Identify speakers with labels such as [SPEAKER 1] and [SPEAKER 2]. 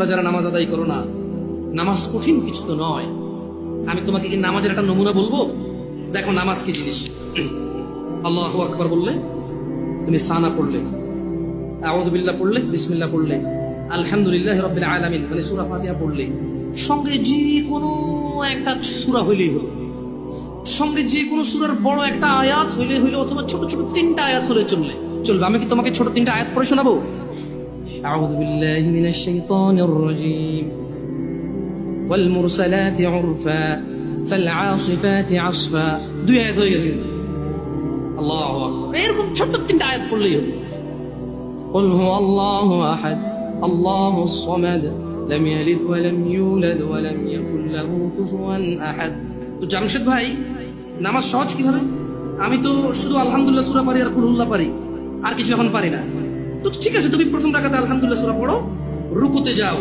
[SPEAKER 1] তোমরা যারা নামাজ আদায় করো না, নামাজ কঠিন কিছু তো নয়। আমি তোমাকে কি নামাজের একটা নমুনা বলবো? দেখো নামাজ কি জিনিস। আল্লাহু আকবার বললে, তুমি সানা পড়লে, আউযু বিল্লাহ পড়লে, বিসমিল্লাহ পড়লে, আলহামদুলিল্লাহ রাব্বিল আলামিন মানে সূরা ফাতিহা পড়লে, সঙ্গে যে কোনো একটা সূরা হইলেই হলো, সঙ্গে যে কোনো সূরার বড় একটা আয়াত হইলে হইলো, অথবা ছোট ছোট 3টা আয়াত হলে চলবে। আমি কি তোমাকে ছোট 3টা আয়াত পড়ে শোনাবো? আউযু বিল্লাহি মিনাশ শাইতানির রাজীম, ওয়াল মুরসালাতি উরফা ফাল আসিফাতি আসফা। 2 আয়াত হয়ে গেছে। আল্লাহু আকবার। এরকম ছোট 3টা আয়াত পড়লেই হলো। قل هو الله أحد الله الصمد لم يلد ولم يولد ولم يكن له كفوا أحد। তো জামশেদ ভাই, নামাজ সহজ কিভাবে? আমি তো শুধু আলহামদুলিল্লাহ সূরা পারি আর কুল হুল্লাহ পারি, আর কিছু এখন পারি না। তো ঠিক আছে, তুমি প্রথম রাকাতে আলহামদুলিল্লাহ সূরা পড়ো, রুকুতে যাও,